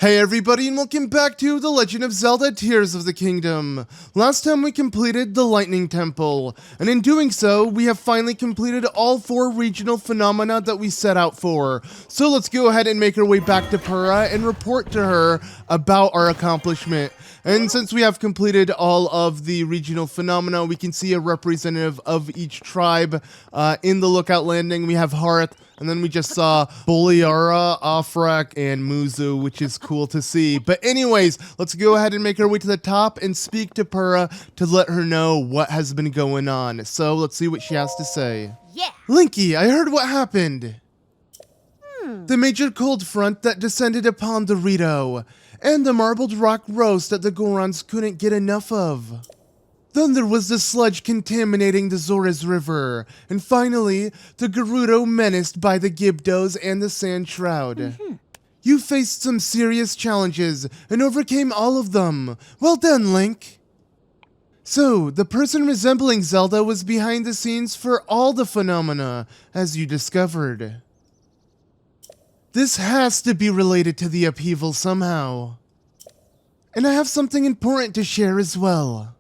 Hey everybody, and welcome back to The Legend of Zelda Tears of the Kingdom. Last time we completed the Lightning Temple, and in doing so, we have finally completed all 4 regional phenomena that we set out for. So let's go ahead and make our way back to Purra and report to her about our accomplishment. And since we have completed all of the regional phenomena, we can see a representative of each tribe in the lookout landing. We have Hearth, and then we just saw Boliara, Afrak, and Muzu, which is cool to see. But anyways, let's go ahead and make our way to the top and speak to Purra to let her know what has been going on. So let's see what she has to say. Yeah. Linky, I heard what happened. The major cold front that descended upon the Rito, and the marbled rock roast that the Gorons couldn't get enough of. Then there was the sludge contaminating the Zora's River, and finally, the Gerudo menaced by the Gibdos and the Sand Shroud. You faced some serious challenges and overcame all of them. Well done, Link. So, the person resembling Zelda was behind the scenes for all the phenomena, as you discovered. This has to be related to the upheaval somehow. And I have something important to share as well.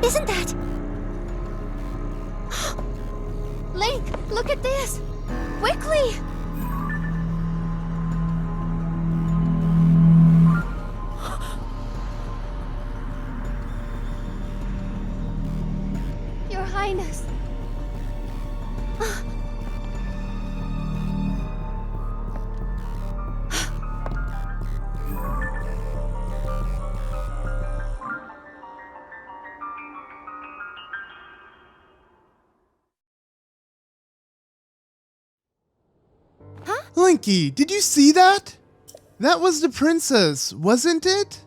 Isn't that... Link, look at this! Quickly! Your Highness. Linky, did you see that? That was the princess, wasn't it?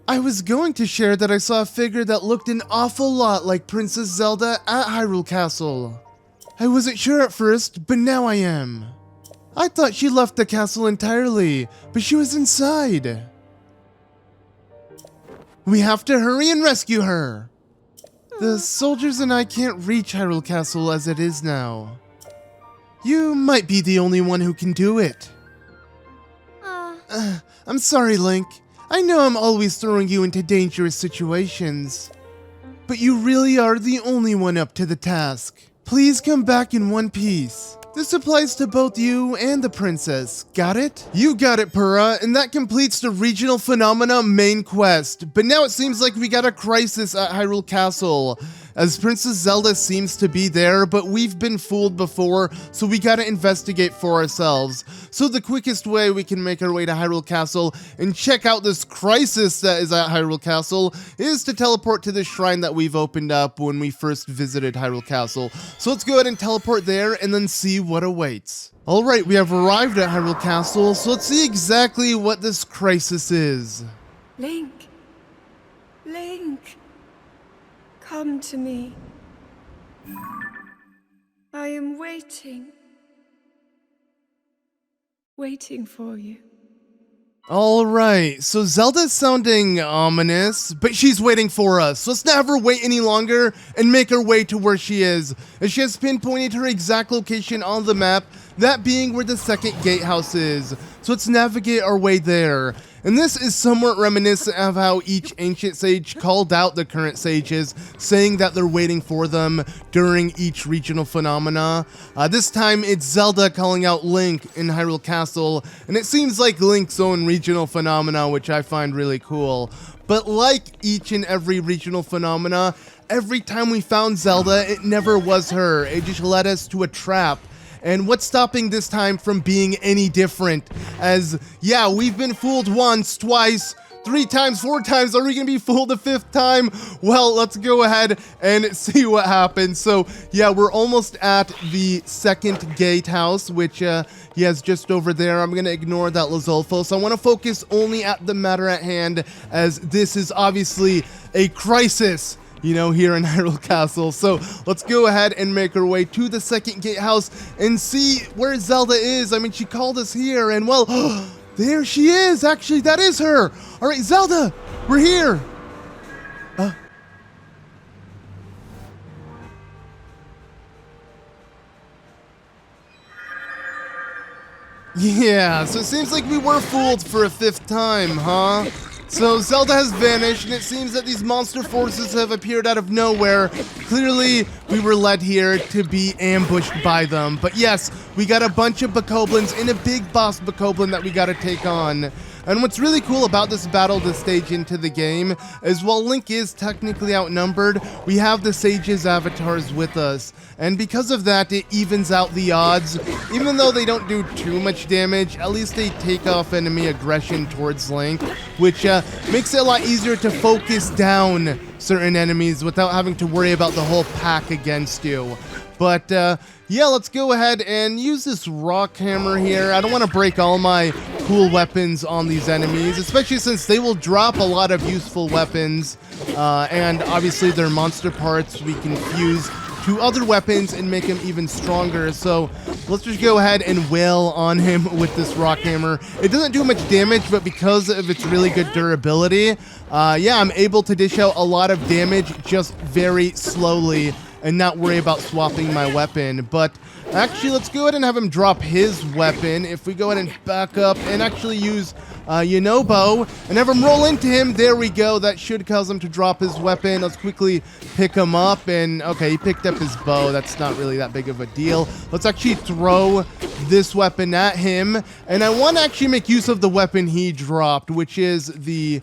I was going to share that I saw a figure that looked an awful lot like Princess Zelda at Hyrule Castle. I wasn't sure at first, but now I am. I thought she left the castle entirely, but she was inside. We have to hurry and rescue her. The soldiers and I can't reach Hyrule Castle as it is now. You might be the only one who can do it. I'm sorry, Link. I know I'm always throwing you into dangerous situations. But you really are the only one up to the task. Please come back in one piece. This applies to both you and the princess. Got it? You got it, Purra, and that completes the regional phenomena main quest. But now it seems like we got a crisis at Hyrule Castle, as Princess Zelda seems to be there, but we've been fooled before, so we gotta investigate for ourselves. So the quickest way we can make our way to Hyrule Castle and check out this crisis that is at Hyrule Castle is to teleport to the shrine that we've opened up when we first visited Hyrule Castle. So let's go ahead and teleport there and then see what awaits. Alright, we have arrived at Hyrule Castle, so let's see exactly what this crisis is. Link. Link. Come to me. I am waiting. Waiting for you. Alright, so Zelda's sounding ominous, but she's waiting for us. So let's not have her wait any longer and make our way to where she is. As she has pinpointed her exact location on the map, that being where the second gatehouse is. So let's navigate our way there. And this is somewhat reminiscent of how each ancient sage called out the current sages, saying that they're waiting for them during each regional phenomena. This time it's Zelda calling out Link in Hyrule Castle, and it seems like Link's own regional phenomena, which I find really cool. But like each and every regional phenomena, every time we found Zelda, it never was her. It just led us to a trap. And what's stopping this time from being any different? As, yeah, we've been fooled once, twice, 3 times, 4 times. Are we going to be fooled the 5th time? Well, let's go ahead and see what happens. So, yeah, we're almost at the 2nd gatehouse, which he has just over there. I'm going to ignore that Lizolfo. So I want to focus only at the matter at hand, as this is obviously a crisis, you know, here in Hyrule Castle. So let's go ahead and make our way to the 2nd gatehouse and see where Zelda is. I mean, she called us here, and well, there she is. Actually, that is her. All right, Zelda, we're here. Yeah, so it seems like we were fooled for a 5th time, huh? So Zelda has vanished, and it seems that these monster forces have appeared out of nowhere. Clearly, we were led here to be ambushed by them. But yes, we got a bunch of Bokoblins and a big boss Bokoblin that we gotta take on. And what's really cool about this battle this stage into the game is while Link is technically outnumbered, we have the sages avatars with us. And because of that, it evens out the odds. Even though they don't do too much damage, at least they take off enemy aggression towards Link, which makes it a lot easier to focus down certain enemies without having to worry about the whole pack against you. But yeah, let's go ahead and use this rock hammer here. I don't want to break all my cool weapons on these enemies, especially since they will drop a lot of useful weapons. And obviously their monster parts we can fuse to other weapons and make him even stronger. So let's just go ahead and wail on him with this rock hammer. It doesn't do much damage, but because of its really good durability, yeah, I'm able to dish out a lot of damage just very slowly and not worry about swapping my weapon. But actually, let's go ahead and have him drop his weapon. If we go ahead and back up and actually use Yunobo and have him roll into him, there we go. That should cause him to drop his weapon. Let's quickly pick him up, and okay, he picked up his bow. That's not really that big of a deal. Let's actually throw this weapon at him, and I want to actually make use of the weapon he dropped, which is the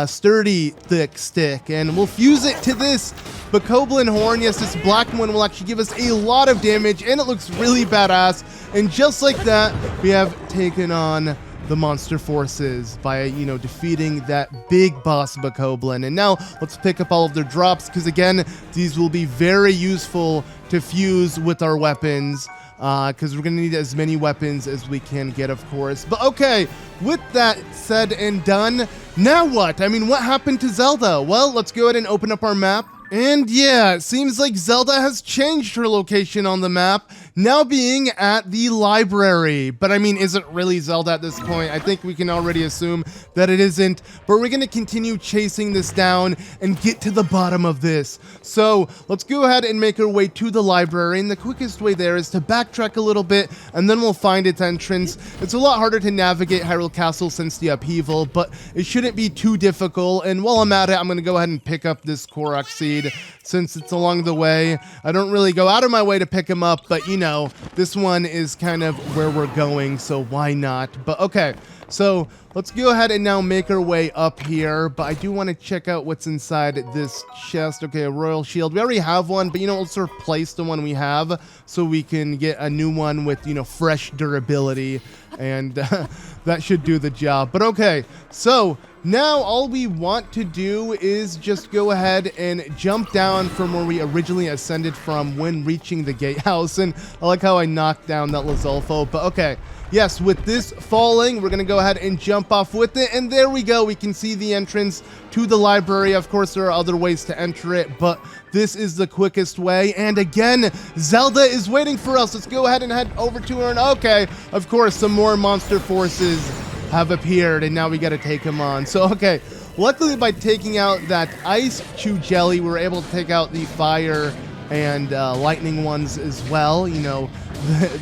sturdy thick stick, and we'll fuse it to this Bokoblin horn. Yes, this black one will actually give us a lot of damage, and it looks really badass. And just like that, we have taken on the monster forces by, you know, defeating that big boss Bokoblin. And now let's pick up all of their drops, because again, these will be very useful to fuse with our weapons, because we're gonna need as many weapons as we can get, of course. But okay, with that said and done, now what? I mean, what happened to Zelda? Well, let's go ahead and open up our map. And yeah, it seems like Zelda has changed her location on the map, now being at the library. But I mean, is it really Zelda at this point? I think we can already assume that it isn't, but we're gonna continue chasing this down and get to the bottom of this. So let's go ahead and make our way to the library, and the quickest way there is to backtrack a little bit, and then we'll find its entrance. It's a lot harder to navigate Hyrule Castle since the upheaval, but it shouldn't be too difficult. And while I'm at it, I'm gonna go ahead and pick up this Korok seed, since it's along the way. I don't really go out of my way to pick him up, but you know, this one is kind of where we're going, so why not? But okay, so let's go ahead and now make our way up here, but I do want to check out what's inside this chest. Okay, a royal shield. We already have one, but you know, let's replace the one we have so we can get a new one with, you know, fresh durability, and that should do the job. But okay, so now all we want to do is just go ahead and jump down from where we originally ascended from when reaching the gatehouse. And I like how I knocked down that Lizolfo, but okay. Yes, with this falling, we're going to go ahead and jump off with it. And there we go. We can see the entrance to the library. Of course, there are other ways to enter it, but this is the quickest way. And again, Zelda is waiting for us. Let's go ahead and head over to her. And okay, of course, some more monster forces have appeared, and now we got to take them on. So, okay, luckily by taking out that ice chew jelly, we were able to take out the fire and lightning ones as well. You know,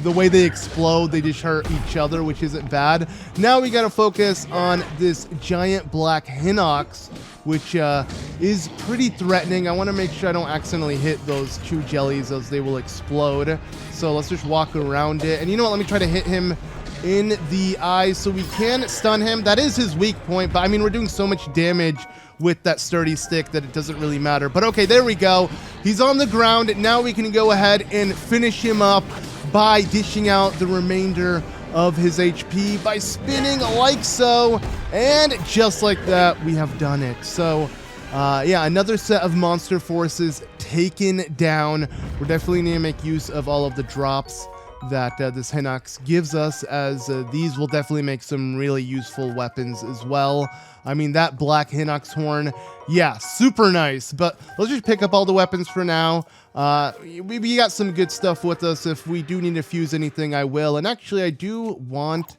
the way they explode, they just hurt each other, which isn't bad. Now we got to focus on this giant black Hinox, which is pretty threatening. I want to make sure I don't accidentally hit those chew jellies, as they will explode. So let's just walk around it. And you know what? Let me try to hit him in the eyes so we can stun him. That is his weak point, but I mean, we're doing so much damage with that sturdy stick that it doesn't really matter. But okay, there we go. He's on the ground. Now we can go ahead and finish him up by dishing out the remainder of his HP by spinning like so. And just like that, we have done it. So, yeah, another set of monster forces taken down. We're definitely going to make use of all of the drops that this Hinox gives us, as these will definitely make some really useful weapons as well. I mean, that black Hinox horn, yeah, super nice. But let's just pick up all the weapons for now. We got some good stuff with us. If we do need to fuse anything, I will. And actually, I do want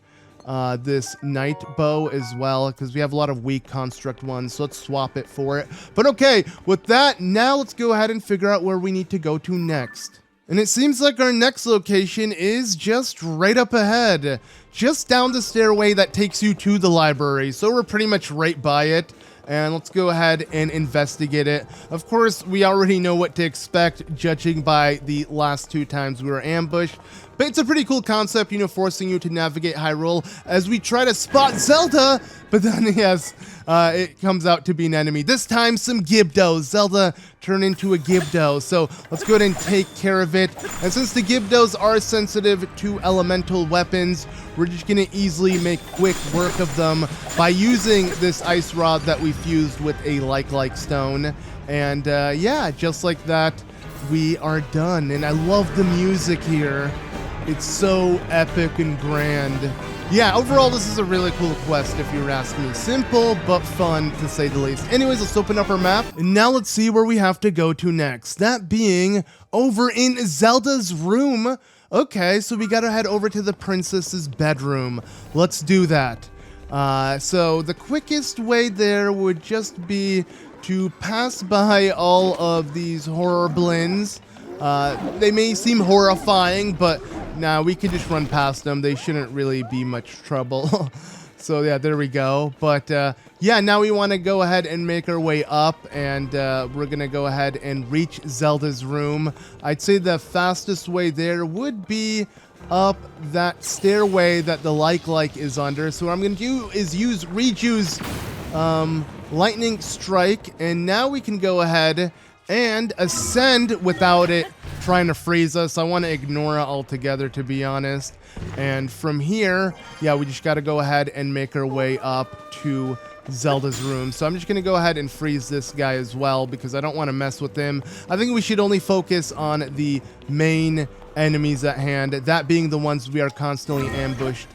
this knight bow as well, because we have a lot of weak construct ones, so let's swap it for it. But okay, with that, now let's go ahead and figure out where we need to go to next. And it seems like our next location is just right up ahead, just down the stairway that takes you to the library. So we're pretty much right by it. And let's go ahead and investigate it. Of course, we already know what to expect, judging by the last 2 times we were ambushed. But it's a pretty cool concept, you know, forcing you to navigate Hyrule as we try to spot Zelda. But then, yes, it comes out to be an enemy. This time, some Gibdos. Zelda turned into a Gibdo. So let's go ahead and take care of it. And since the Gibdos are sensitive to elemental weapons, we're just going to easily make quick work of them by using this ice rod that we fused with a like stone. And yeah, just like that, we are done. And I love the music here. It's so epic and grand. Yeah, overall, this is a really cool quest, if you ask me. Simple, but fun, to say the least. Anyways, let's open up our map, and now let's see where we have to go to next. That being over in Zelda's room. Okay, so we gotta head over to the princess's bedroom. Let's do that. So the quickest way there would just be to pass by all of these horriblins. They may seem horrifying, but nah, we can just run past them. They shouldn't really be much trouble. So yeah, there we go. But yeah, now we want to go ahead and make our way up, and we're gonna go ahead and reach Zelda's room. I'd say the fastest way there would be up that stairway that the like is under. So what I'm gonna do is use Riju's lightning strike, and now we can go ahead and ascend without it trying to freeze us. I want to ignore it altogether, to be honest. And from here, yeah, we just got to go ahead and make our way up to Zelda's room. So I'm just going to go ahead and freeze this guy as well, because I don't want to mess with him. I think we should only focus on the main enemies at hand, that being the ones we are constantly ambushed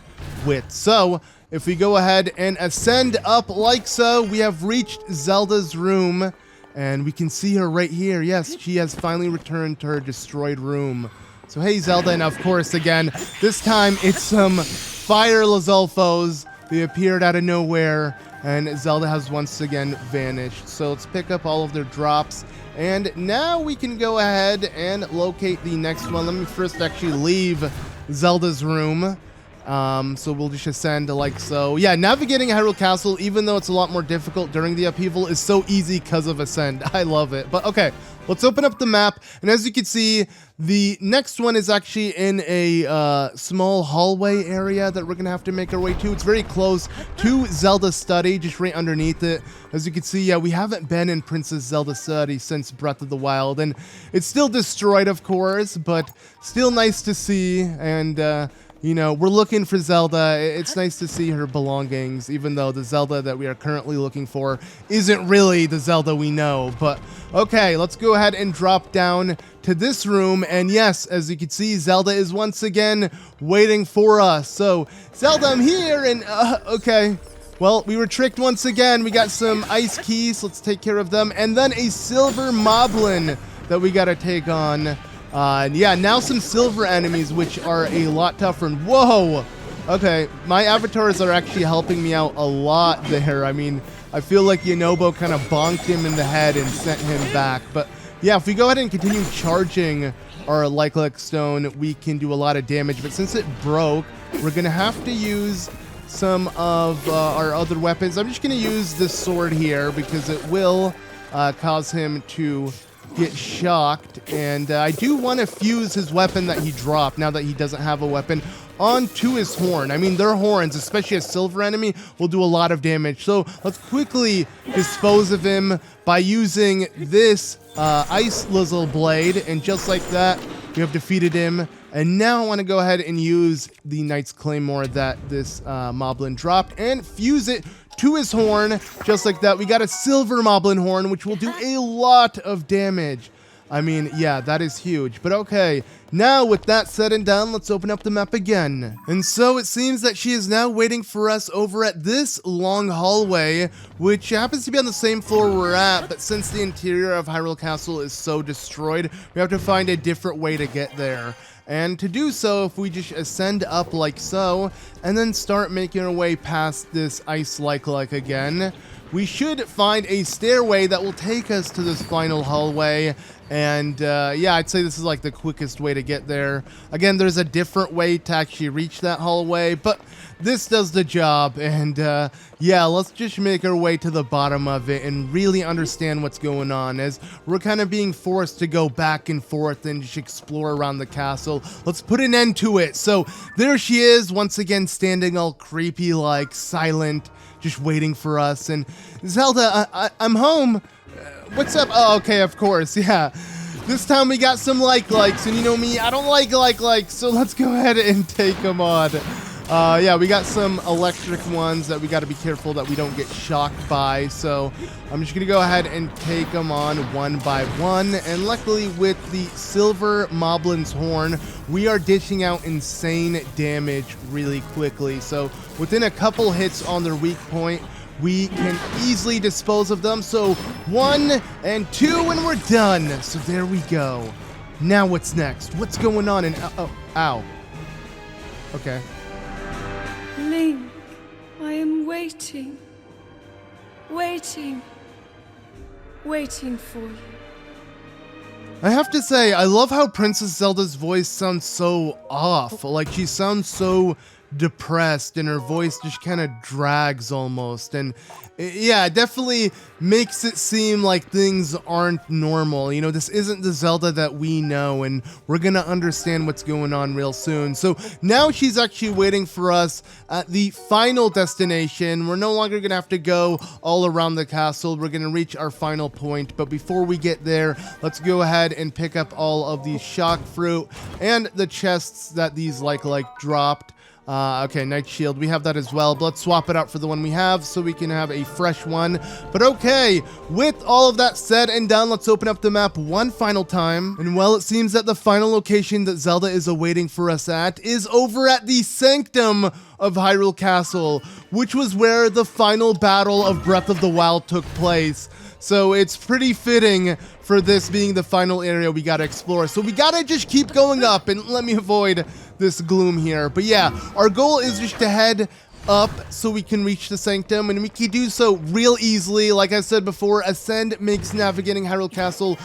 with. So if we go ahead and ascend up like so, we have reached Zelda's room. And we can see her right here. Yes, she has finally returned to her destroyed room. So hey, Zelda, and of course, again, this time it's some fire Lizalfos. They appeared out of nowhere, and Zelda has once again vanished. So let's pick up all of their drops. And now we can go ahead and locate the next one. Let me first actually leave Zelda's room. So we'll just ascend like so. Yeah, navigating Hyrule Castle, even though it's a lot more difficult during the upheaval, is so easy because of ascend. I love it. But okay, let's open up the map. And as you can see, the next one is actually in a small hallway area that we're going to have to make our way to. It's very close to Zelda's study, just right underneath it. As you can see, yeah, we haven't been in Princess Zelda's study since Breath of the Wild. And it's still destroyed, of course, but still nice to see. And, you know, we're looking for Zelda. It's nice to see her belongings, even though the Zelda that we are currently looking for isn't really the Zelda we know. But okay, let's go ahead and drop down to this room. And yes, as you can see, Zelda is once again waiting for us. So, Zelda, I'm here. And okay, well, we were tricked once again. We got some ice keys. Let's take care of them. And then a silver moblin that we got to take on. Yeah, now some silver enemies, which are a lot tougher. And whoa! Okay, my avatars are actually helping me out a lot there. I mean, I feel like Yonobo kind of bonked him in the head and sent him back. But yeah, if we go ahead and continue charging our like stone, we can do a lot of damage. But since it broke, we're going to have to use some of our other weapons. I'm just going to use this sword here because it will cause him to get shocked, and I do want to fuse his weapon that he dropped now that he doesn't have a weapon onto his horn. I mean, their horns, especially a silver enemy, will do a lot of damage. So let's quickly dispose of him by using this ice Lizzle blade, and just like that, We have defeated him. And now I want to go ahead and use the Knight's Claymore that this Moblin dropped and fuse it to his horn. Just like that, we got a silver Moblin horn, which will do a lot of damage. I mean, yeah, that is huge. But okay, now with that said and done, let's open up the map again. And so it seems that she is now waiting for us over at this long hallway, which happens to be on the same floor we're at, but since the interior of Hyrule Castle is so destroyed, we have to find a different way to get there. And to do so, if we just ascend up like so, and then start making our way past this ice like again, we should find a stairway that will take us to this final hallway. And yeah, I'd say this is like the quickest way to get there. Again, there's a different way to actually reach that hallway, but this does the job. And yeah, let's just make our way to the bottom of it and really understand what's going on, as we're kind of being forced to go back and forth and just explore around the castle. Let's put an end to it. So there she is, once again standing all creepy, like silent, just waiting for us. And Zelda, I'm home. What's up? Oh, okay, of course, yeah. This time we got some likes, and you know me, I don't like likes, so let's go ahead and take them on. Yeah, we got some electric ones that we got to be careful that we don't get shocked by, so I'm just going to go ahead and take them on one by one. And luckily with the silver Moblin's horn, we are dishing out insane damage really quickly. So within a couple hits on their weak point, we can easily dispose of them. So 1 and 2 and we're done. So there we go. Now what's next? What's going on? And oh, ow. Okay. Link, I am waiting. Waiting for you. I have to say, I love how Princess Zelda's voice sounds so off. Like, she sounds so depressed and her voice just kind of drags almost. And yeah, it definitely makes it seem like things aren't normal. You know, this isn't the Zelda that we know, and we're gonna understand what's going on real soon. So now she's actually waiting for us at the final destination. We're no longer gonna have to go all around the castle. We're gonna reach our final point, but before we get there, let's go ahead and pick up all of these shock fruit and the chests that these like dropped. Okay, Night Shield, we have that as well, but let's swap it out for the one we have so we can have a fresh one. But okay, with all of that said and done, let's open up the map one final time. And well, it seems that the final location that Zelda is awaiting for us at is over at the sanctum of Hyrule Castle, which was where the final battle of Breath of the Wild took place. So it's pretty fitting for this being the final area we gotta explore. So we gotta just keep going up, and let me avoid this gloom here. But yeah, our goal is just to head up so we can reach the sanctum, and we can do so real easily. Like I said before, Ascend makes navigating Hyrule Castle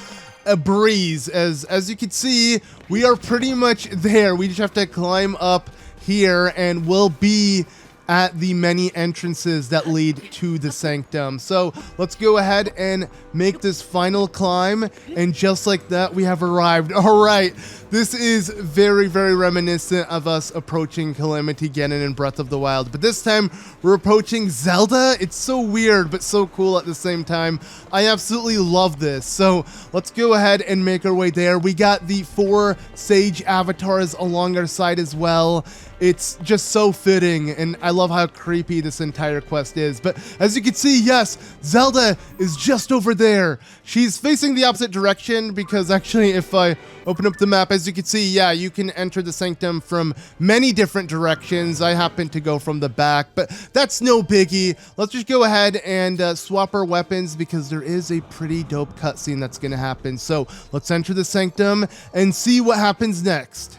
a breeze. As you can see, we are pretty much there. We just have to climb up here and we'll be at the many entrances that lead to the sanctum. So let's go ahead and make this final climb, and just like that, we have arrived. All right, this is very, very reminiscent of us approaching Calamity Ganon in Breath of the Wild, but this time we're approaching Zelda. It's so weird, but so cool at the same time. I absolutely love this. So let's go ahead and make our way there. We got the 4 sage avatars along our side as well. It's just so fitting, and I love how creepy this entire quest is. But as you can see, yes, Zelda is just over there. She's facing the opposite direction, because actually if I open up the map, as you can see, yeah, you can enter the sanctum from many different directions. I happen to go from the back, but that's no biggie. Let's just go ahead and swap our weapons, because there is a pretty dope cutscene that's going to happen. So let's enter the sanctum and see what happens next.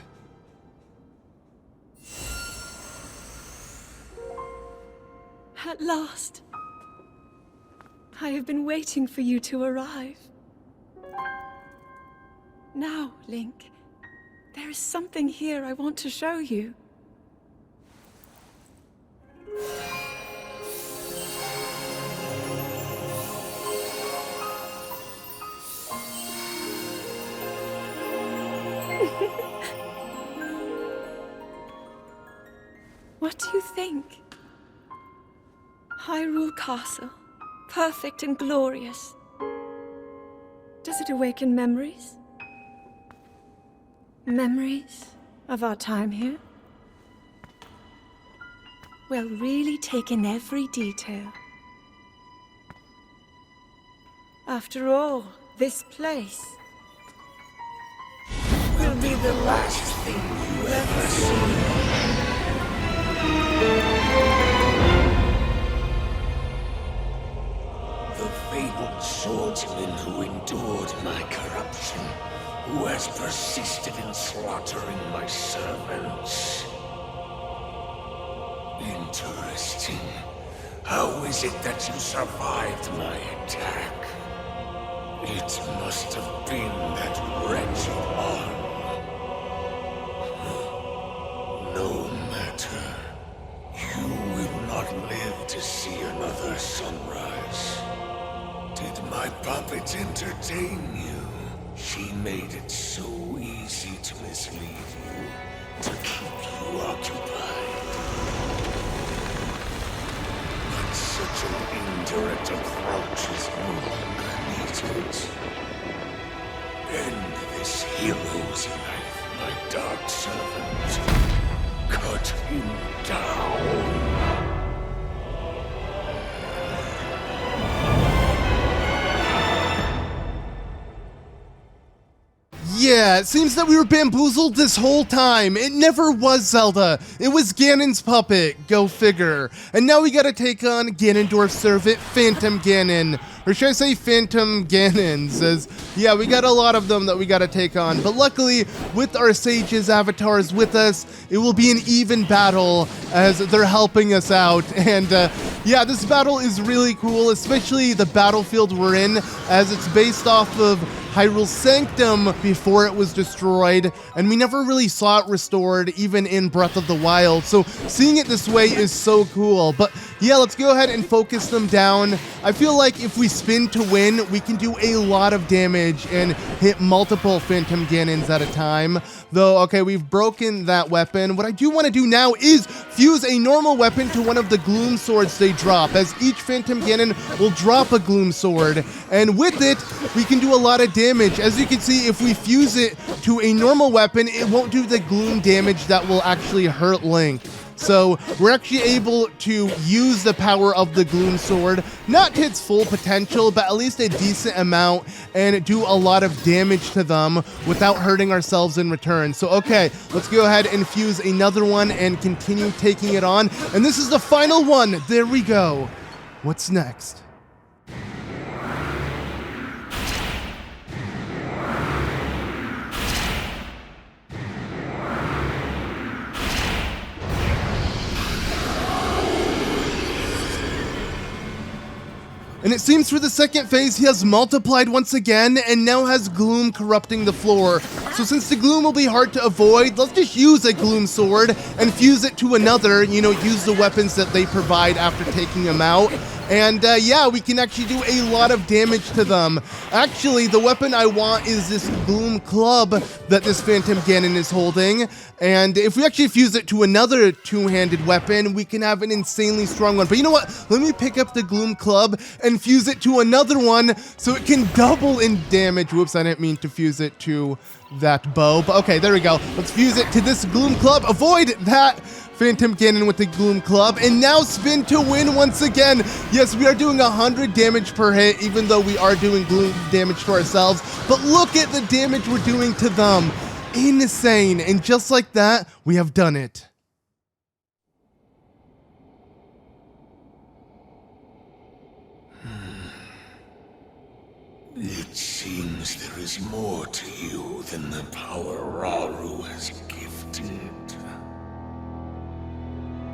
At last. I have been waiting for you to arrive. Now, Link, there is something here I want to show you. What do you think? Hyrule Castle, perfect and glorious. Does it awaken memories? Memories of our time here? We'll really take in every detail. After all, this place will be the last thing you ever see. The fabled swordsman who endured my corruption, who has persisted in slaughtering my servants. Interesting. How is it that you survived my attack? It must have been that wretched arm. No matter. You will not live to see another sunrise. Did my puppet entertain you? She made it so easy to mislead you, to keep you occupied. But such an indirect approach is no longer needed. End this hero's life, my dark servant. Cut him down. Yeah, it seems that we were bamboozled this whole time. It never was Zelda. It was Ganon's puppet. Go figure. And now we gotta take on Ganondorf's servant, Phantom Ganon. Or should I say Phantom Ganons? As, yeah, we got a lot of them that we gotta take on. But luckily, with our sages avatars with us, it will be an even battle as they're helping us out. And yeah, this battle is really cool, especially the battlefield we're in, as it's based off of Hyrule Sanctum before it was destroyed, and we never really saw it restored, even in Breath of the Wild, so seeing it this way is so cool. But yeah, let's go ahead and focus them down. I feel like if we spin to win, we can do a lot of damage and hit multiple Phantom Ganons at a time. Though, okay, we've broken that weapon. What I do want to do now is fuse a normal weapon to one of the Gloom Swords they drop, as each Phantom Ganon will drop a Gloom Sword, and with it, we can do a lot of damage. As you can see, if we fuse it to a normal weapon, it won't do the gloom damage that will actually hurt Link. So we're actually able to use the power of the Gloom Sword, not to its full potential, but at least a decent amount, and do a lot of damage to them without hurting ourselves in return. So okay, let's go ahead and fuse another one and continue taking it on. And this is the final one. There we go. What's next? And it seems for the second phase, he has multiplied once again, and now has gloom corrupting the floor. So since the gloom will be hard to avoid, let's just use a gloom sword and fuse it to another, you know, use the weapons that they provide after taking them out. And yeah, we can actually do a lot of damage to them. Actually, the weapon I want is this Gloom Club that this Phantom Ganon is holding. And if we actually fuse it to another two-handed weapon, we can have an insanely strong one. But you know what? Let me pick up the Gloom Club and fuse it to another one so it can double in damage. Whoops, I didn't mean to fuse it to that bow. But okay, there we go. Let's fuse it to this Gloom Club. Avoid that Phantom Ganon with the Gloom Club, and now spin to win once again. Yes, we are doing 100 damage per hit, even though we are doing gloom damage to ourselves, but look at the damage we're doing to them. Insane, and just like that, we have done it. It seems there is more to you than the power Rauru has gifted.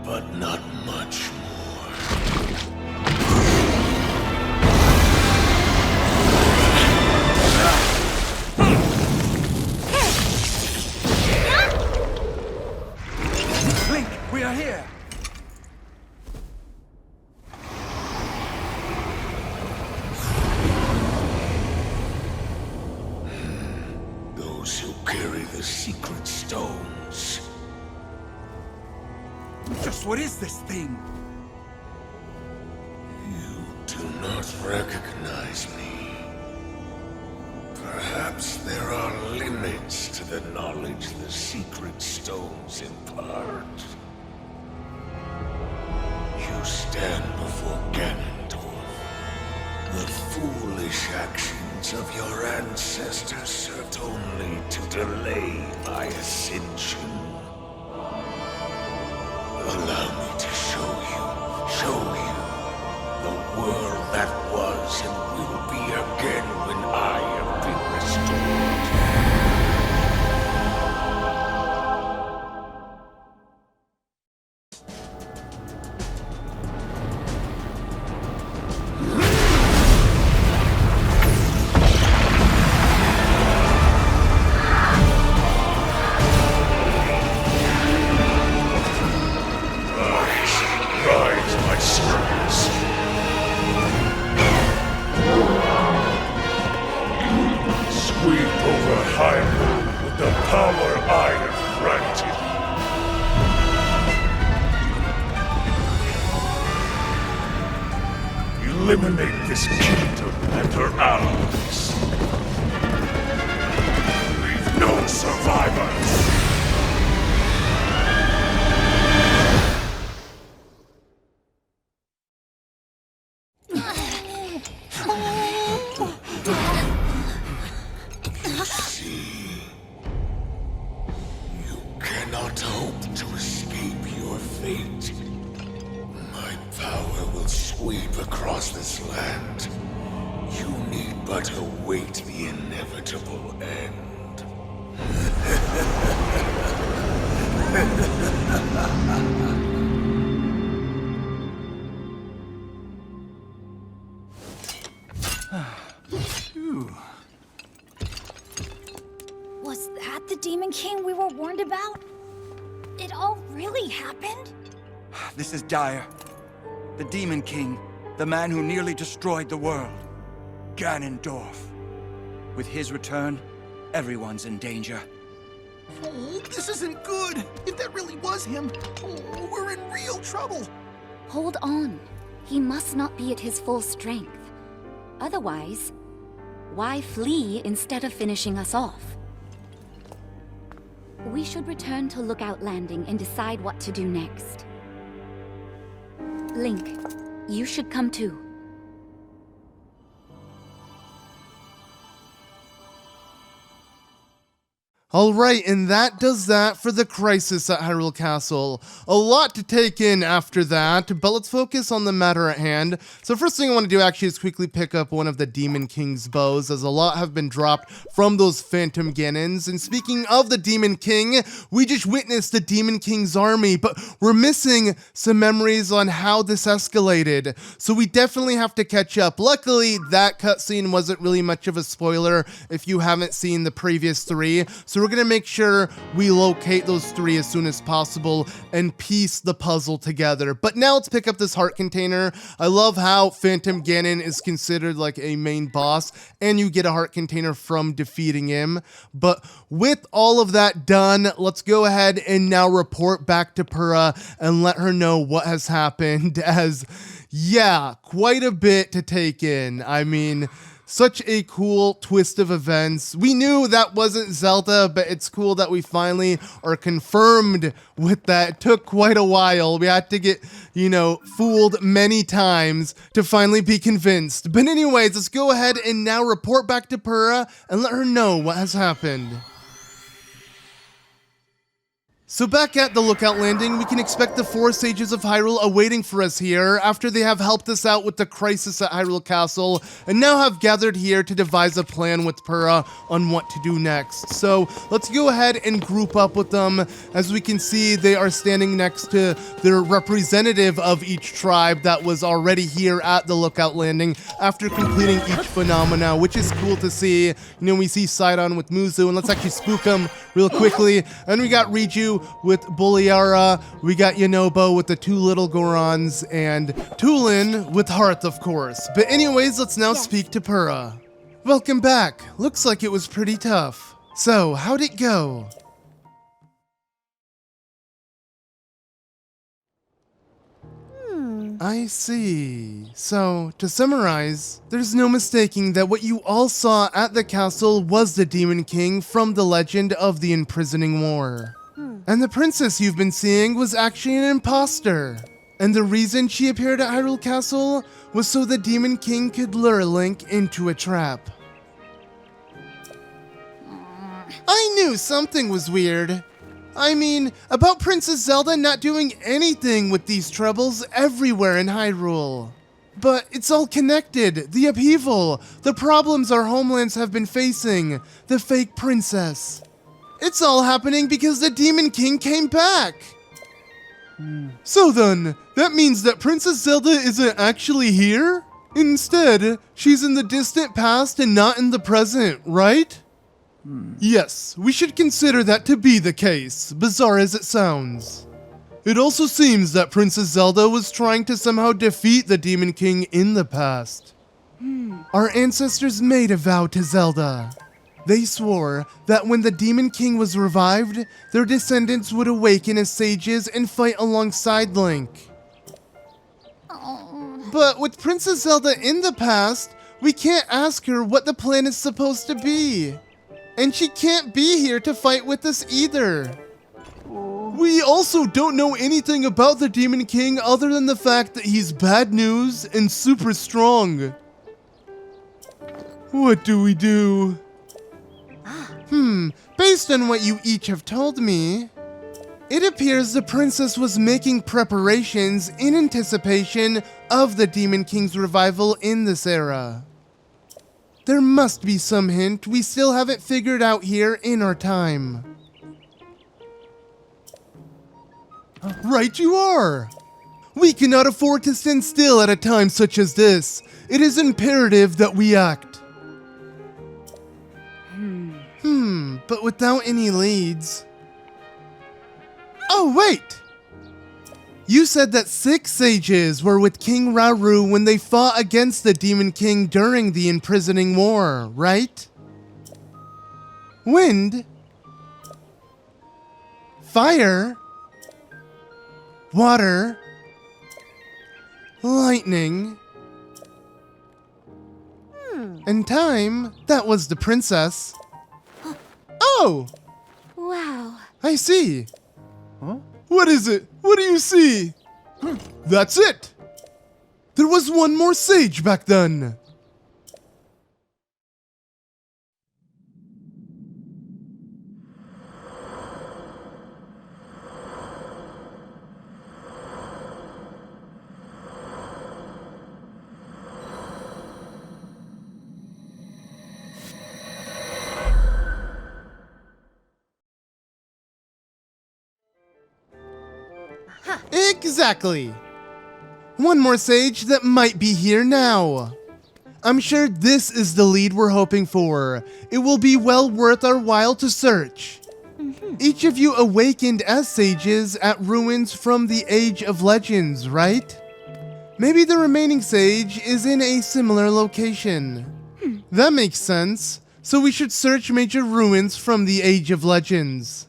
But not much more. Link, we are here! Those who carry the secret stones. Just what is this thing? You do not recognize me. Perhaps there are limits to the knowledge the secret stones impart. You stand before Ganondorf. The foolish actions of your ancestors served only to delay my ascension. Allow me to show you the world that was and will be again when I have been restored. Rise, my servants. Sweep over Hyrule with the power I have granted. Eliminate this kingdom and her allies. Leave no survivors. Cannot hope to escape your fate. My power will sweep across this land. You need but await the inevitable end. Was that the Demon King we were warned about? It all really happened? This is dire. The Demon King, the man who nearly destroyed the world. Ganondorf. With his return, everyone's in danger. Oh, this isn't good. If that really was him, oh, we're in real trouble. Hold on. He must not be at his full strength. Otherwise, why flee instead of finishing us off? We should return to Lookout Landing and decide what to do next. Link, you should come too. Alright, and that does that for the crisis at Hyrule Castle. A lot to take in after that, but let's focus on the matter at hand. So first thing I want to do actually is quickly pick up one of the Demon King's bows, as a lot have been dropped from those Phantom Ganons. And speaking of the Demon King, we just witnessed the Demon King's army, but we're missing some memories on how this escalated. So we definitely have to catch up. Luckily, that cutscene wasn't really much of a spoiler if you haven't seen the previous three. So we're going to make sure we locate those three as soon as possible and piece the puzzle together. But now let's pick up this heart container. I love how Phantom Ganon is considered like a main boss, and you get a heart container from defeating him. But with all of that done, let's go ahead and now report back to Purra and let her know what has happened, as, yeah, quite a bit to take in. I mean, such a cool twist of events. We knew that wasn't Zelda, but it's cool that we finally are confirmed with that. It took quite a while. We had to get, fooled many times to finally be convinced. But anyways, let's go ahead and now report back to Purra and let her know what has happened. So back at the Lookout Landing, we can expect the 4 sages of Hyrule awaiting for us here after they have helped us out with the crisis at Hyrule Castle and now have gathered here to devise a plan with Purra on what to do next. So let's go ahead and group up with them. As we can see, they are standing next to their representative of each tribe that was already here at the Lookout Landing after completing each phenomena, which is cool to see. We see Sidon with Muzu, and let's actually spook him real quickly. And we got Riju with Boliara, we got Yonobo with the 2 little Gorons, and Tulin with Hearth, of course. But anyways, let's now speak to Purra. Welcome back. Looks like it was pretty tough. So, how'd it go? I see. So, to summarize, there's no mistaking that what you all saw at the castle was the Demon King from the legend of the Imprisoning War. And the princess you've been seeing was actually an imposter. And the reason she appeared at Hyrule Castle was so the Demon King could lure Link into a trap. I knew something was weird. I mean, about Princess Zelda not doing anything with these troubles everywhere in Hyrule. But it's all connected. The upheaval, the problems our homelands have been facing, the fake princess. It's all happening because the Demon King came back. So then, that means that Princess Zelda isn't actually here? Instead, she's in the distant past and not in the present, right? Yes, we should consider that to be the case, bizarre as it sounds. It also seems that Princess Zelda was trying to somehow defeat the Demon King in the past. Our ancestors made a vow to Zelda. They swore that when the Demon King was revived, their descendants would awaken as sages and fight alongside Link. But with Princess Zelda in the past, we can't ask her what the plan is supposed to be. And she can't be here to fight with us either. We also don't know anything about the Demon King other than the fact that he's bad news and super strong. What do we do? Based on what you each have told me, it appears the princess was making preparations in anticipation of the Demon King's revival in this era. There must be some hint we still haven't figured out here in our time. Right you are! We cannot afford to stand still at a time such as this. It is imperative that we act. But without any leads. Oh, wait! You said that 6 sages were with King Rauru when they fought against the Demon King during the Imprisoning War, right? Wind, fire, water, lightning, and time, that was the princess. Oh! Wow. I see. What is it? What do you see? That's it! There was one more sage back then! Exactly! One more sage that might be here now. I'm sure this is the lead we're hoping for. It will be well worth our while to search. Each of you awakened as sages at ruins from the Age of Legends, right? Maybe the remaining sage is in a similar location. That makes sense. So we should search major ruins from the Age of Legends.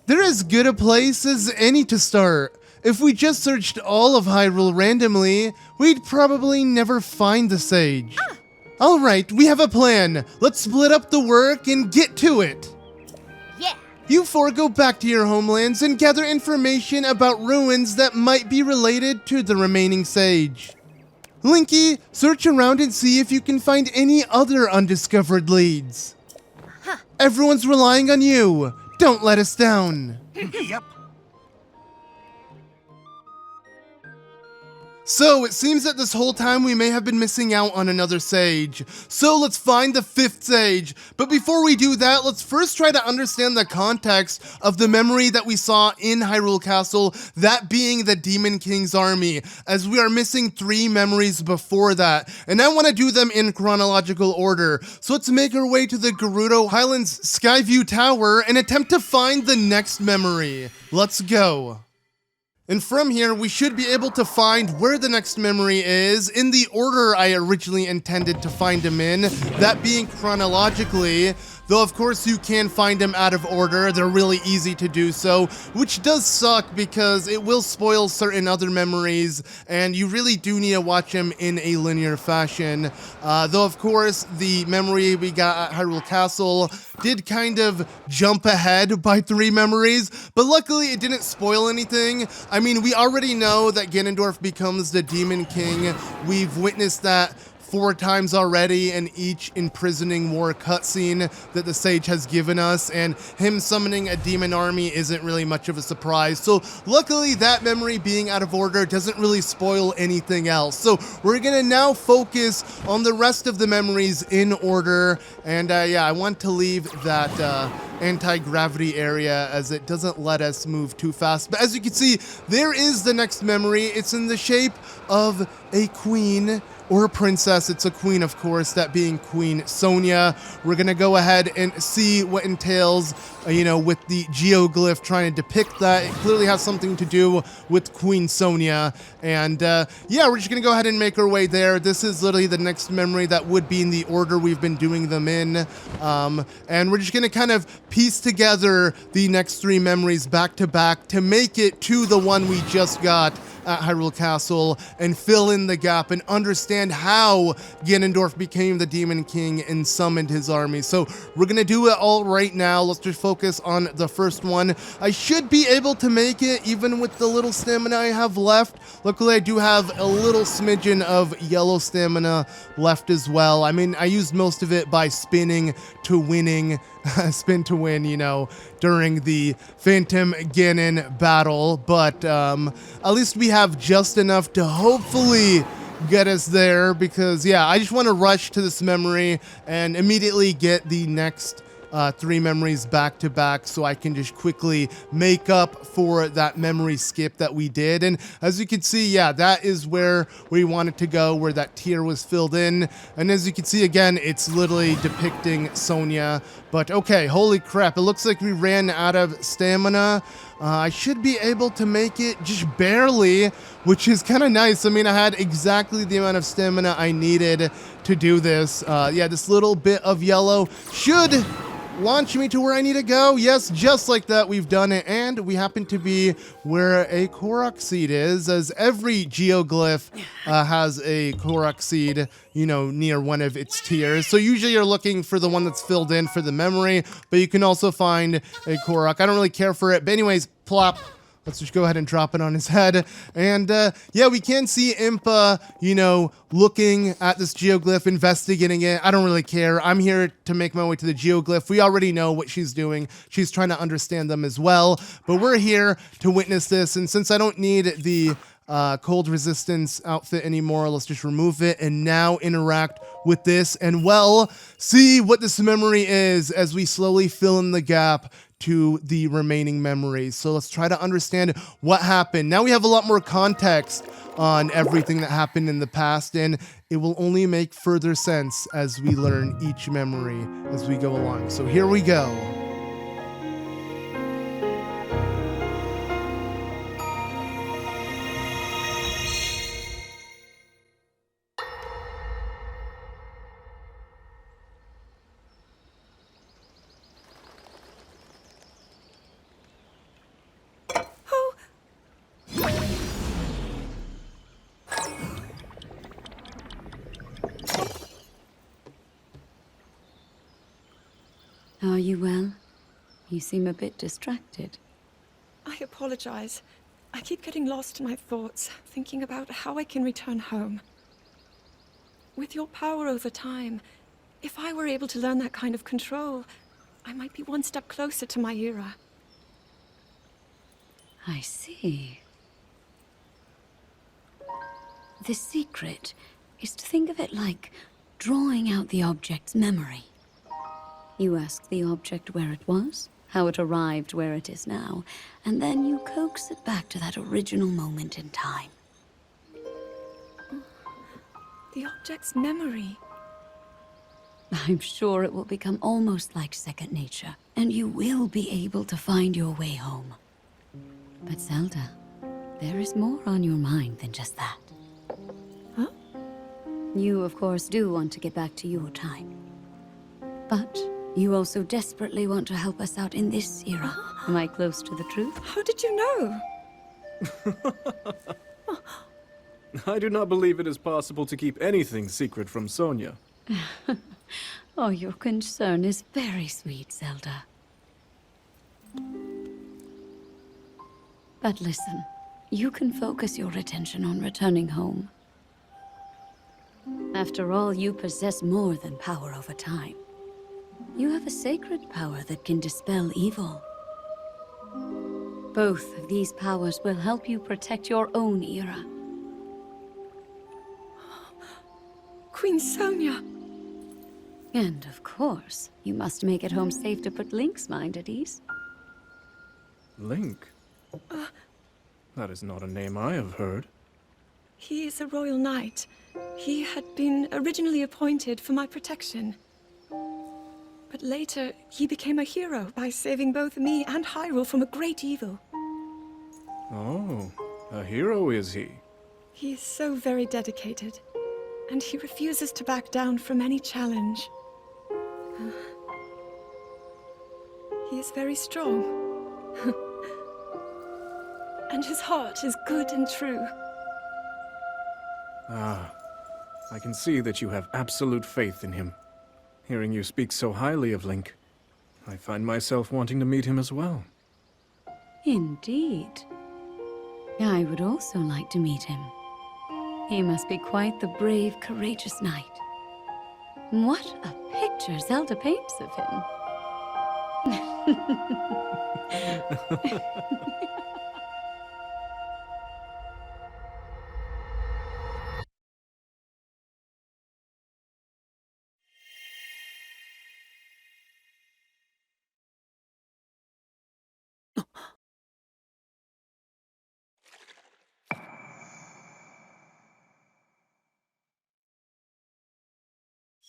They're as good a place as any to start. If we just searched all of Hyrule randomly, we'd probably never find the sage. Alright, we have a plan. Let's split up the work and get to it. Yeah. You 4 go back to your homelands and gather information about ruins that might be related to the remaining sage. Linky, search around and see if you can find any other undiscovered leads. Everyone's relying on you. Don't let us down. Yep. So, it seems that this whole time we may have been missing out on another sage. So let's find the 5th sage. But before we do that, let's first try to understand the context of the memory that we saw in Hyrule Castle, that being the Demon King's army, as we are missing 3 memories before that. And I want to do them in chronological order. So let's make our way to the Gerudo Highlands Skyview Tower and attempt to find the next memory. Let's go. And from here, we should be able to find where the next memory is in the order I originally intended to find them in, that being chronologically. though of course you can find them out of order. They're really easy to do so, which does suck because it will spoil certain other memories, and you really do need to watch them in a linear fashion. Though of course the memory we got at Hyrule Castle did kind of jump ahead by 3 memories, but luckily it didn't spoil anything. I mean, we already know that Ganondorf becomes the Demon King. We've witnessed that 4 times already in each imprisoning war cutscene that the sage has given us, and him summoning a demon army isn't really much of a surprise. So luckily that memory being out of order doesn't really spoil anything else. So we're gonna now focus on the rest of the memories in order, and yeah, I want to leave that anti-gravity area as it doesn't let us move too fast. But as you can see, there is the next memory. It's in the shape of a queen or a princess. It's a queen, of course, that being Queen Sonia. We're gonna go ahead and see what entails, with the geoglyph trying to depict that. It clearly has something to do with Queen Sonia. And yeah, we're just gonna go ahead and make our way there. This is literally the next memory that would be in the order we've been doing them in. And we're just gonna kind of piece together the next 3 memories back to back to make it to the one we just got at Hyrule Castle and fill in the gap and understand how Ganondorf became the Demon King and summoned his army. So we're gonna do it all right now. Let's just focus on the first one. I should be able to make it even with the little stamina I have left. Luckily I do have a little smidgen of yellow stamina left as well. I mean, I used most of it by spinning to winning, spin to win, during the Phantom Ganon battle, but at least we have just enough to hopefully get us there, because yeah, I just want to rush to this memory and immediately get the next 3 memories back to back so I can just quickly make up for that memory skip that we did. And as you can see, yeah, that is where we wanted to go, where that tier was filled in. And as you can see, again, it's literally depicting Sonia. But okay, holy crap, it looks like we ran out of stamina. I should be able to make it just barely, which is kind of nice. I mean, I had exactly the amount of stamina I needed to do this. Yeah, this little bit of yellow should launch me to where I need to go. Yes, just like that, we've done it. And we happen to be where a Korok seed is, as every geoglyph has a Korok seed, near one of its tiers. So usually you're looking for the one that's filled in for the memory, but you can also find a Korok. I don't really care for it, but anyways, plop. Let's just go ahead and drop it on his head. And yeah, we can see Impa, looking at this geoglyph, investigating it. I don't really care. I'm here to make my way to the geoglyph. We already know what she's doing. She's trying to understand them as well. But we're here to witness this. And since I don't need the cold resistance outfit anymore, let's just remove it and now interact with this and, well, see what this memory is as we slowly fill in the gap to the remaining memories. So let's try to understand what happened. Now we have a lot more context on everything that happened in the past, and it will only make further sense as we learn each memory as we go along. So here we go. Are you well? You seem a bit distracted. I apologize. I keep getting lost in my thoughts, thinking about how I can return home. With your power over time, if I were able to learn that kind of control, I might be one step closer to my era. I see. The secret is to think of it like drawing out the object's memory. You ask the object where it was, how it arrived where it is now, and then you coax it back to that original moment in time. The object's memory. I'm sure it will become almost like second nature, and you will be able to find your way home. But Zelda, there is more on your mind than just that. Huh? You, of course, do want to get back to your time. But You also desperately want to help us out in this era. Am I close to the truth? How did you know? I do not believe it is possible to keep anything secret from Sonia. Oh, your concern is very sweet, Zelda. But listen, you can focus your attention on returning home. After all, you possess more than power over time. You have a sacred power that can dispel evil. Both of these powers will help you protect your own era. Queen Sonia. And of course, you must make it home safe to put Link's mind at ease. Link? That is not a name I have heard. He is a royal knight. He had been originally appointed for my protection. But later, he became a hero by saving both me and Hyrule from a great evil. Oh, a hero is he? He is so very dedicated, and he refuses to back down from any challenge. He is very strong. And his heart is good and true. Ah, I can see that you have absolute faith in him. Hearing you speak so highly of Link, I find myself wanting to meet him as well. Indeed. I would also like to meet him. He must be quite the brave, courageous knight. What a picture Zelda paints of him.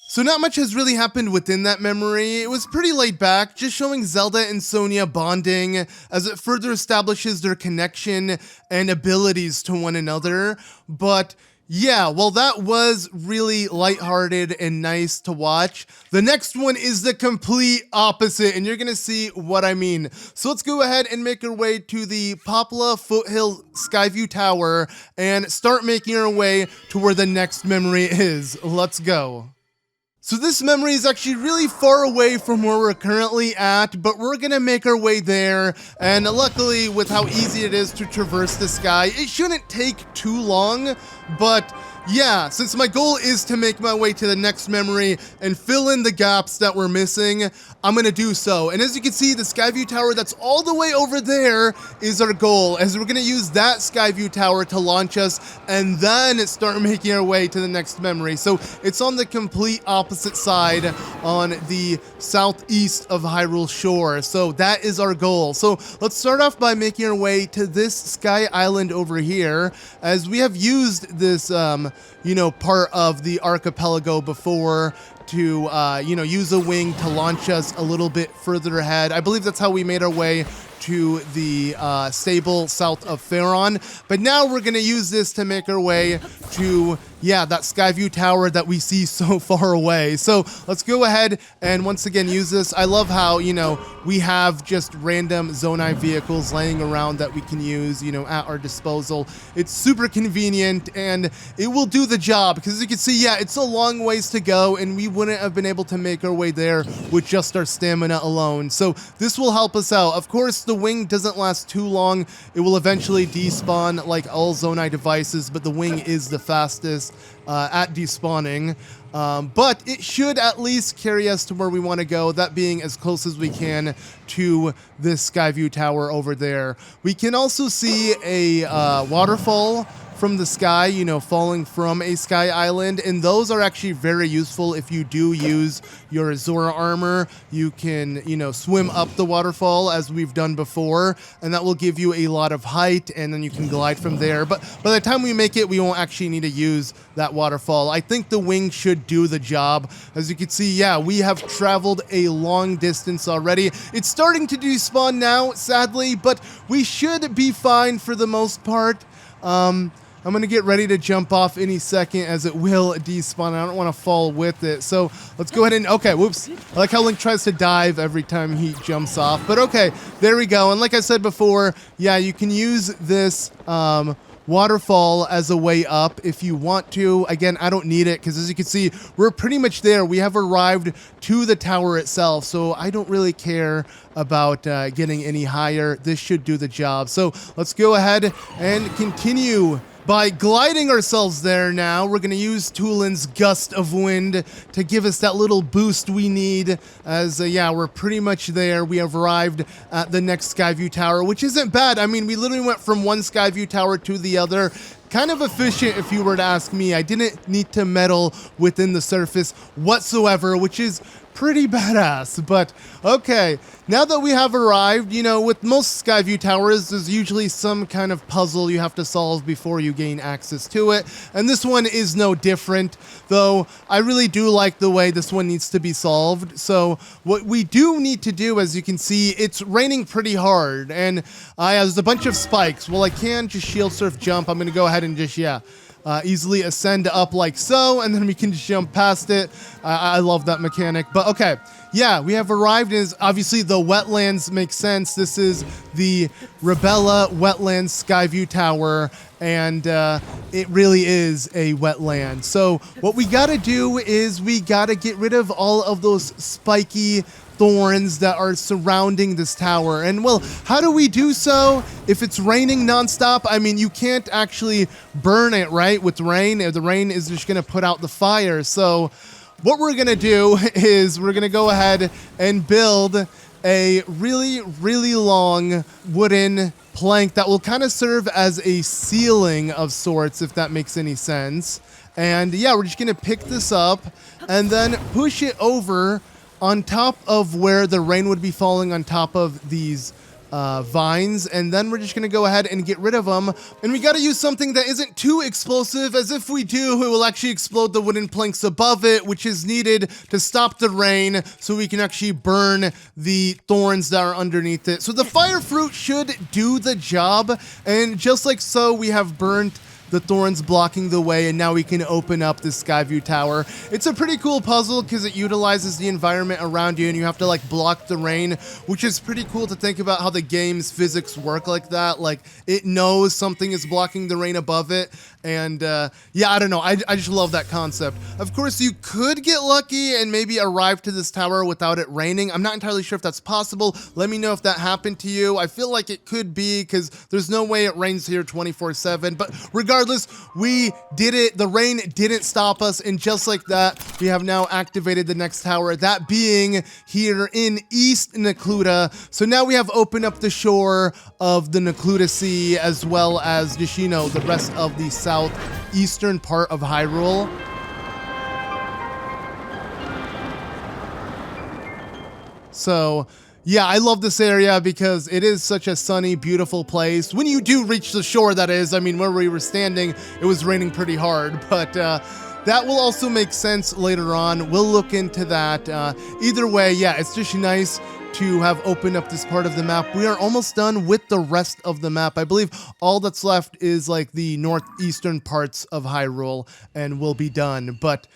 So not much has really happened within that memory. It was pretty laid back, just showing Zelda and Sonia bonding as it further establishes their connection and abilities to one another. But yeah, while that was really lighthearted and nice to watch, the next one is the complete opposite, and you're gonna see what I mean. So let's go ahead and make our way to the Popla Foothill Skyview Tower and start making our way to where the next memory is. Let's go. So this memory is actually really far away from where we're currently at, but we're gonna make our way there, and luckily with how easy it is to traverse the sky, it shouldn't take too long, but yeah, since my goal is to make my way to the next memory and fill in the gaps that we're missing, I'm gonna do so. And as you can see, the Skyview Tower that's all the way over there is our goal, as we're gonna use that Skyview Tower to launch us and then start making our way to the next memory. So it's on the complete opposite side on the southeast of Hyrule Shore. So that is our goal. So let's start off by making our way to this Sky Island over here, as we have used this part of the archipelago before to, use a wing to launch us a little bit further ahead. I believe that's how we made our way to the stable south of Faron. But now we're going to use this to make our way to, that Skyview Tower that we see so far away. So let's go ahead and once again use this. I love how, we have just random Zonai vehicles laying around that we can use, at our disposal. It's super convenient and it will do the job, because as you can see, it's a long ways to go and we wouldn't have been able to make our way there with just our stamina alone. So this will help us out. Of course, the wing doesn't last too long. It will eventually despawn like all Zonai devices, but the wing is the fastest at despawning. But it should at least carry us to where we want to go, that being as close as we can to this Skyview Tower over there. We can also see a waterfall from the sky, falling from a sky island, and those are actually very useful if you do use your Zora armor. You can, swim up the waterfall as we've done before, and that will give you a lot of height, and then you can glide from there. But by the time we make it, we won't actually need to use that waterfall. I think the wing should do the job. As you can see, we have traveled a long distance already. It's starting to despawn now, sadly, but we should be fine for the most part. I'm going to get ready to jump off any second as it will despawn. I don't want to fall with it. So let's go ahead and, okay, whoops. I like how Link tries to dive every time he jumps off. But okay, there we go. And like I said before, yeah, you can use this waterfall as a way up if you want to. Again, I don't need it because as you can see, we're pretty much there. We have arrived to the tower itself, so I don't really care about getting any higher. This should do the job. So let's go ahead and continue by gliding ourselves there. Now we're going to use Tulin's Gust of Wind to give us that little boost we need as yeah, we're pretty much there. We have arrived at the next Skyview Tower, which isn't bad. I mean, we literally went from one Skyview Tower to the other. Kind of efficient if you were to ask me. I didn't need to meddle within the surface whatsoever, which is pretty badass. But okay, now that we have arrived, you know, with most Skyview Towers, there's usually some kind of puzzle you have to solve before you gain access to it. And this one is no different, though I really do like the way this one needs to be solved. So what we do need to do, as you can see, it's raining pretty hard. And there's a bunch of spikes. Well, I can just shield surf jump. I'm going to go ahead and just, yeah, easily ascend up like so, and then we can just jump past it. I love that mechanic. But okay, yeah, we have arrived. Is obviously the wetlands make sense. This is the Rebella Wetlands Skyview Tower, and it really is a wetland. So what we gotta do is we gotta get rid of all of those spiky thorns that are surrounding this tower. And well, how do we do so if it's raining nonstop? I mean, you can't actually burn it, right? With rain, the rain is just gonna put out the fire. So what we're gonna do is we're gonna go ahead and build a really, really long wooden plank that will kind of serve as a ceiling of sorts, if that makes any sense. And yeah, we're just gonna pick this up and then push it over on top of where the rain would be falling on top of these vines, and then we're just gonna go ahead and get rid of them. And we gotta use something that isn't too explosive, as if we do, it will actually explode the wooden planks above it, which is needed to stop the rain so we can actually burn the thorns that are underneath it. So the fire fruit should do the job, and just like so, we have burnt the thorns blocking the way, and now we can open up this Skyview Tower. It's a pretty cool puzzle because it utilizes the environment around you, and you have to like block the rain, which is pretty cool to think about how the game's physics work like that. Like it knows something is blocking the rain above it, and yeah, I don't know. I just love that concept. Of course, you could get lucky and maybe arrive to this tower without it raining. I'm not entirely sure if that's possible. Let me know if that happened to you. I feel like it could be because there's no way it rains here 24/7, but regardless, we did it. The rain didn't stop us, and just like that, we have now activated the next tower, that being here in East Necluda. So now we have opened up the shore of the Necluda Sea, as well as just, you know, the rest of the southeastern part of Hyrule. So yeah, I love this area because it is such a sunny, beautiful place. When you do reach the shore, that is. I mean, where we were standing, it was raining pretty hard, but that will also make sense later on. We'll look into that. Either way, yeah, it's just nice to have opened up this part of the map. We are almost done with the rest of the map. I believe all that's left is like the northeastern parts of Hyrule, and we'll be done. But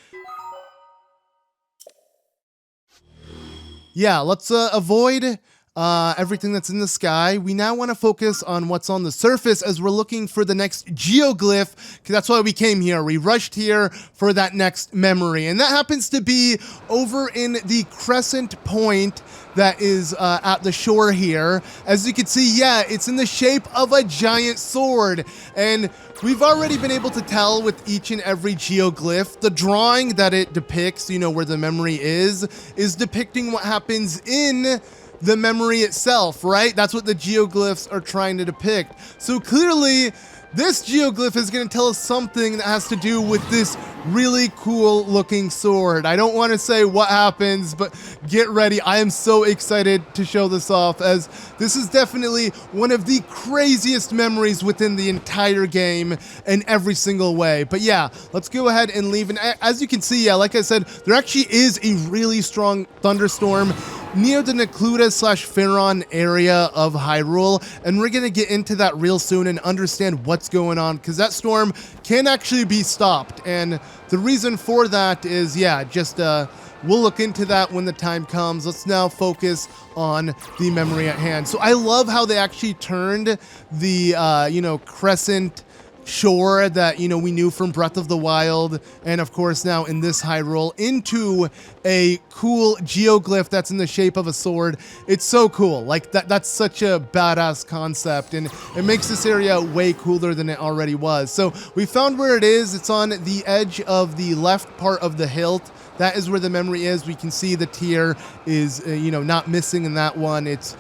yeah, let's avoid everything that's in the sky. We now want to focus on what's on the surface as we're looking for the next geoglyph, because that's why we came here. We rushed here for that next memory, and that happens to be over in the crescent point that is at the shore here. As you can see, yeah, it's in the shape of a giant sword, and we've already been able to tell with each and every geoglyph, the drawing that it depicts, you know, where the memory is depicting what happens in the memory itself, right? That's what the geoglyphs are trying to depict. So clearly, this geoglyph is going to tell us something that has to do with this really cool looking sword. I don't want to say what happens, but get ready. I am so excited to show this off, as this is definitely one of the craziest memories within the entire game in every single way. But yeah, let's go ahead and leave. And as you can see, yeah, like I said, there actually is a really strong thunderstorm near the Necluda/Faron area of Hyrule, and we're gonna get into that real soon and understand what's going on, because that storm can actually be stopped, and the reason for that is, yeah, just we'll look into that when the time comes. Let's now focus on the memory at hand. So I love how they actually turned the, you know, crescent shore that, you know, we knew from Breath of the Wild, and of course now in this Hyrule, into a cool geoglyph that's in the shape of a sword. It's so cool. Like, that's such a badass concept, and it makes this area way cooler than it already was. So we found where it is. It's on the edge of the left part of the hilt. That is where the memory is. We can see the tear is, you know, not missing in that one. It's,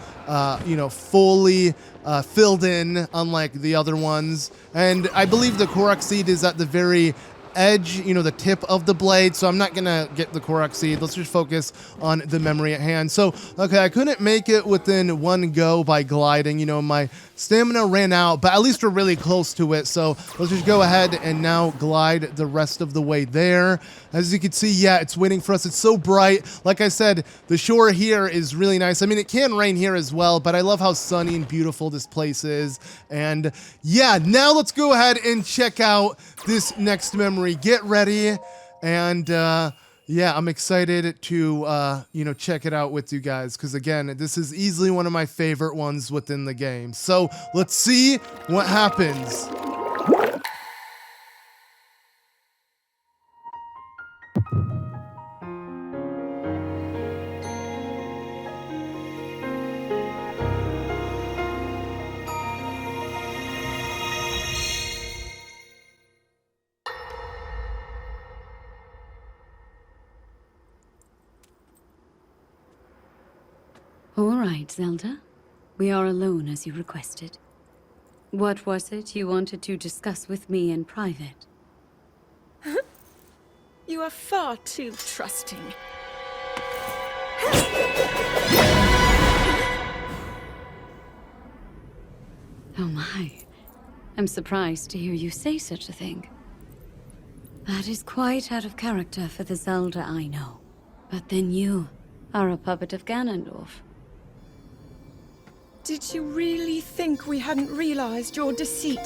you know, fully filled in, unlike the other ones. And I believe the Korok seed is at the very edge, you know, the tip of the blade. So I'm not gonna get the Korok seed. Let's just focus on the memory at hand. So, okay, I couldn't make it within one go by gliding. You know, my stamina ran out, but at least we're really close to it. So let's just go ahead and now glide the rest of the way there. As you can see, yeah, it's waiting for us. It's so bright. Like I said, the shore here is really nice. I mean, it can rain here as well, but I love how sunny and beautiful this place is. And yeah, now let's go ahead and check out this next memory. Get ready. And yeah, I'm excited to, you know, check it out with you guys, because again, this is easily one of my favorite ones within the game. So let's see what happens. All right, Zelda. We are alone as you requested. What was it you wanted to discuss with me in private? You are far too trusting. Oh my. I'm surprised to hear you say such a thing. That is quite out of character for the Zelda I know. But then you are a puppet of Ganondorf. Did you really think we hadn't realized your deceit?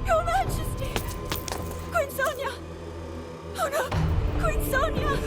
Your Majesty! Queen Sonia! Oh no! Queen Sonia!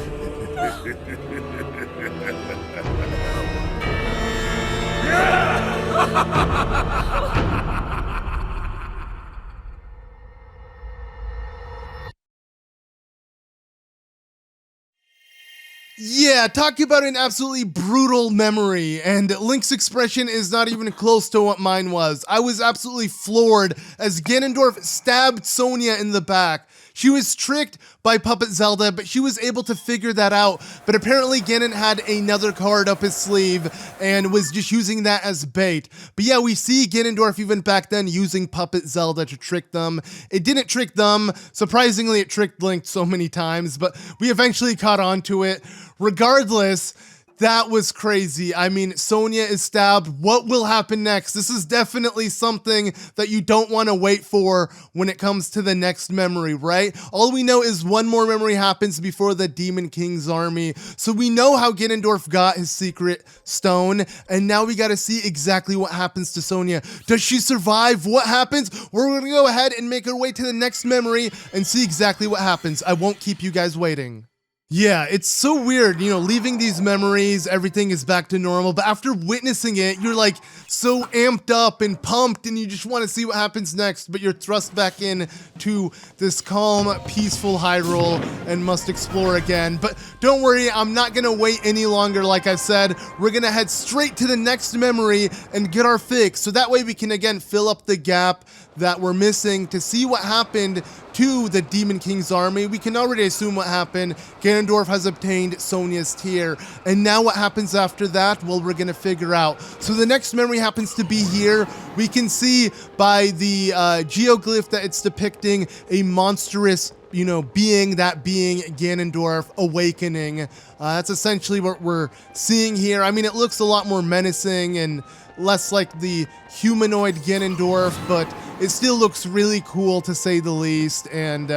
Yeah, talking about an absolutely brutal memory, and Link's expression is not even close to what mine was. I was absolutely floored as Ganondorf stabbed Sonia in the back. She was tricked by Puppet Zelda, but she was able to figure that out. But apparently Ganon had another card up his sleeve and was just using that as bait. But yeah, we see Ganondorf even back then using Puppet Zelda to trick them. It didn't trick them. Surprisingly, it tricked Link so many times, but we eventually caught on to it. Regardless, that was crazy. I mean, Sonia is stabbed. What will happen next? This is definitely something that you don't want to wait for when it comes to the next memory, right? All we know is one more memory happens before the Demon King's army. So we know how Ganondorf got his secret stone, and now we got to see exactly what happens to Sonia. Does she survive? What happens? We're going to go ahead and make our way to the next memory and see exactly what happens. I won't keep you guys waiting. Yeah, it's so weird, you know, leaving these memories, everything is back to normal, but after witnessing it, you're like so amped up and pumped and you just want to see what happens next, but you're thrust back in to this calm, peaceful Hyrule and must explore again. But don't worry, I'm not gonna wait any longer. Like I said, we're gonna head straight to the next memory and get our fix, so that way we can again fill up the gap that we're missing to see what happened to the Demon King's army. We can already assume what happened. Ganondorf has obtained Sonia's tear. And now what happens after that? Well, we're gonna figure out. So the next memory happens to be here. We can see by the geoglyph that it's depicting a monstrous, you know, being Ganondorf awakening. That's essentially what we're seeing here. I mean, it looks a lot more menacing and less like the humanoid Ganondorf, but it still looks really cool to say the least. And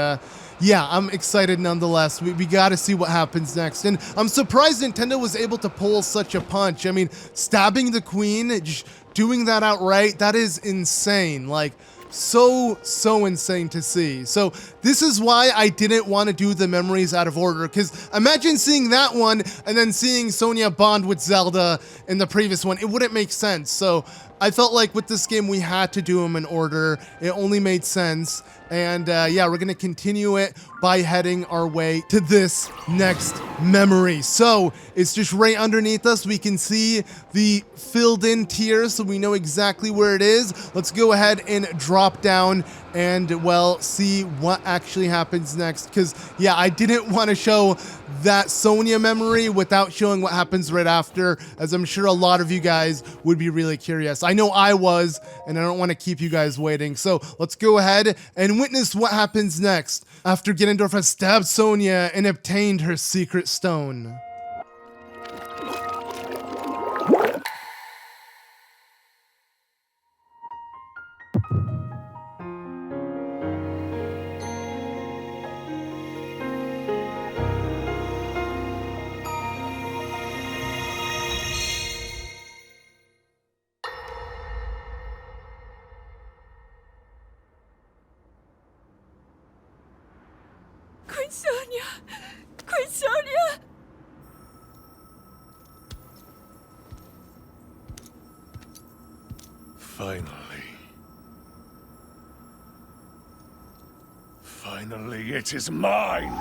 yeah, I'm excited nonetheless. We gotta see what happens next. And I'm surprised Nintendo was able to pull such a punch. I mean, stabbing the queen, just doing that outright, that is insane. Like, so insane to see. So this is why I didn't want to do the memories out of order, because imagine seeing that one and then seeing Sonia bond with Zelda in the previous one. It wouldn't make sense. So I felt like with this game we had to do them in order. It only made sense. And yeah, we're gonna continue it by heading our way to this next memory. So it's just right underneath us. We can see the filled in tiers, so we know exactly where it is. Let's go ahead and drop down and, well, see what actually happens next. Because yeah, I didn't want to show that Sonia memory without showing what happens right after, as I'm sure a lot of you guys would be really curious. I know I was, and I don't want to keep you guys waiting. So let's go ahead and witness what happens next after Ganondorf has stabbed Sonia and obtained her secret stone. Queen Sonia! Queen Sonia! Finally, it is mine!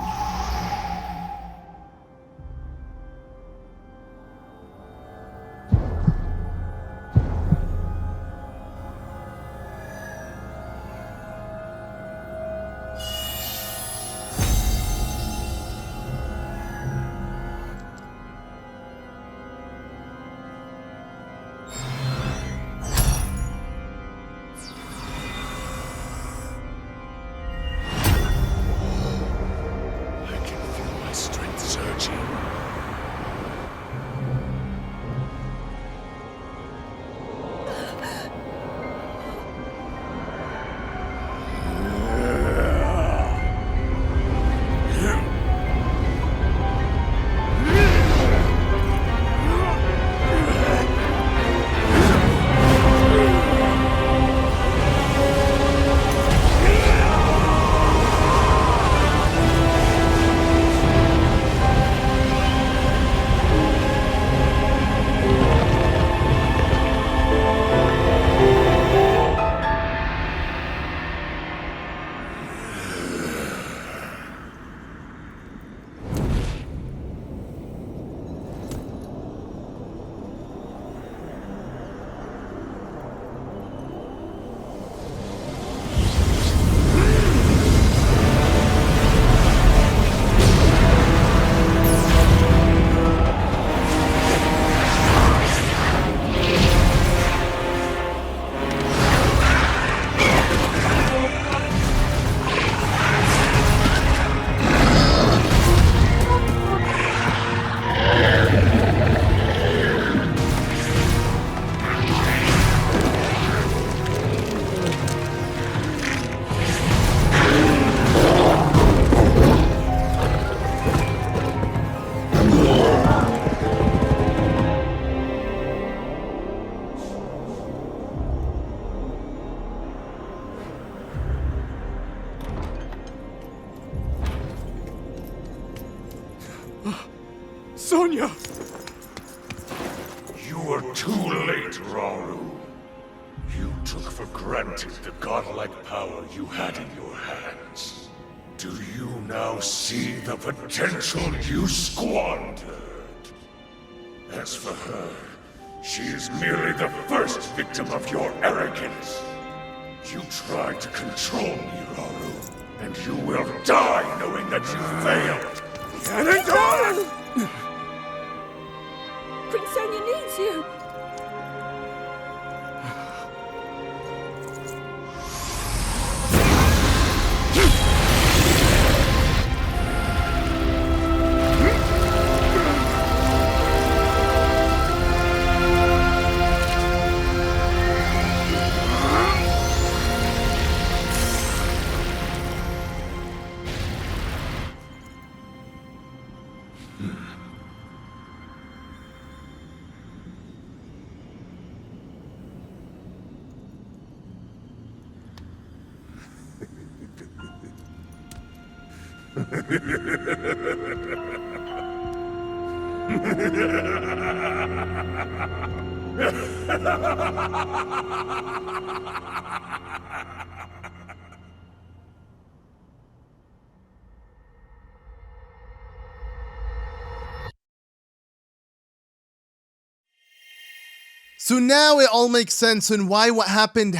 were too late, Rauru. You took for granted the godlike power you had in your hands. Do you now see the potential you squandered? As for her, she is merely the first victim of your arrogance. You tried to control me, Rauru, and you will die knowing that you failed. Ganon! Queen Sonia needs you! So now it all makes sense and why what happened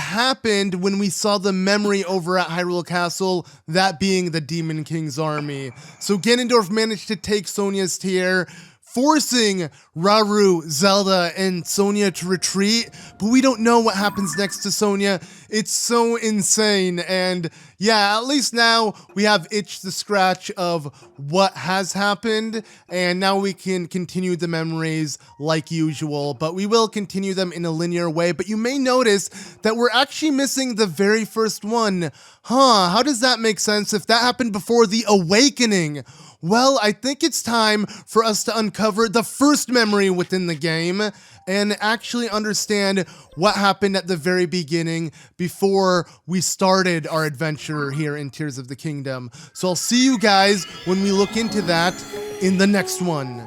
when we saw the memory over at Hyrule Castle, that being the Demon King's army. So Ganondorf managed to take Sonia's tear, forcing Rauru, Zelda, and Sonia to retreat, but we don't know what happens next to Sonia. It's so insane, and yeah, at least now we have itched the scratch of what has happened, and now we can continue the memories like usual, but we will continue them in a linear way. But you may notice that we're actually missing the very first one. How does that make sense if that happened before the awakening? Well, I think it's time for us to uncover the first memory within the game and actually understand what happened at the very beginning before we started our adventure here in Tears of the Kingdom. So I'll see you guys when we look into that in the next one.